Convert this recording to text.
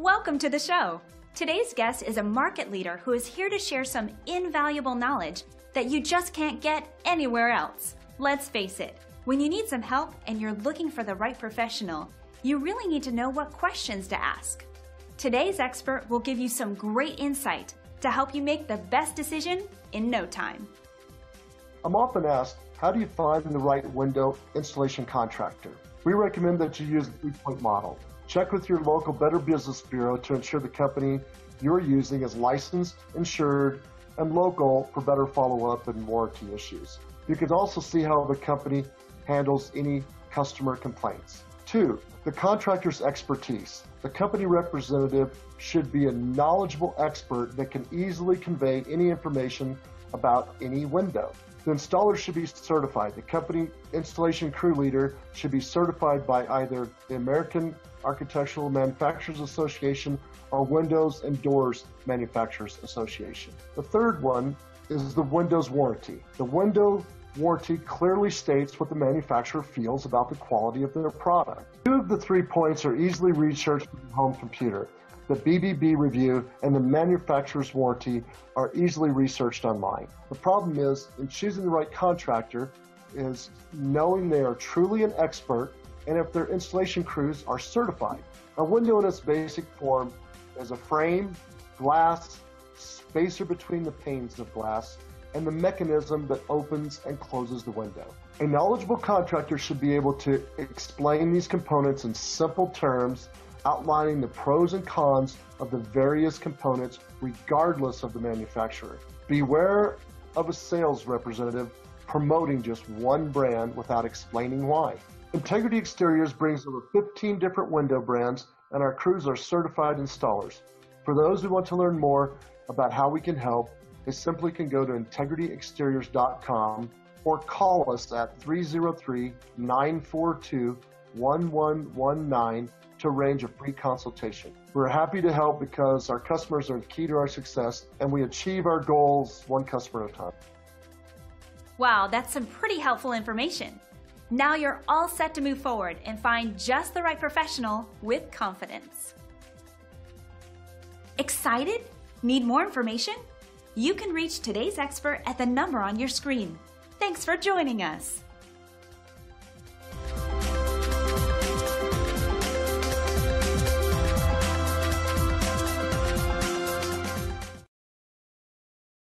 Welcome to the show. Today's guest is a market leader who is here to share some invaluable knowledge that you just can't get anywhere else. Let's face it, when you need some help and you're looking for the right professional, you really need to know what questions to ask. Today's expert will give you some great insight to help you make the best decision in no time. I'm often asked, how do you find the right window installation contractor? We recommend that you use the 3-point model. Check with your local Better Business Bureau to ensure the company you're using is licensed, insured, and local for better follow-up and warranty issues. You can also see how the company handles any customer complaints. 2, the contractor's expertise. The company representative should be a knowledgeable expert that can easily convey any information about any window. The installer should be certified. The company installation crew leader should be certified by either the American Architectural Manufacturers Association or Windows and Doors Manufacturers Association. The third one is the Windows warranty. The window warranty clearly states what the manufacturer feels about the quality of their product. 2 of the 3 points are easily researched from the home computer. The BBB review and the manufacturer's warranty are easily researched online. The problem is, in choosing the right contractor, is knowing they are truly an expert and if their installation crews are certified. A window in its basic form is a frame, glass, spacer between the panes of glass, and the mechanism that opens and closes the window. A knowledgeable contractor should be able to explain these components in simple terms, outlining the pros and cons of the various components regardless of the manufacturer. Beware of a sales representative promoting just one brand without explaining why. Integrity Exteriors brings over 15 different window brands, and our crews are certified installers. For those who want to learn more about how we can help, they simply can go to integrityexteriors.com or call us at 303-942-1119 to arrange a free consultation. We're happy to help because our customers are the key to our success, and we achieve our goals one customer at a time. Wow, that's some pretty helpful information. Now you're all set to move forward and find just the right professional with confidence. Excited? Need more information? You can reach today's expert at the number on your screen. Thanks for joining us.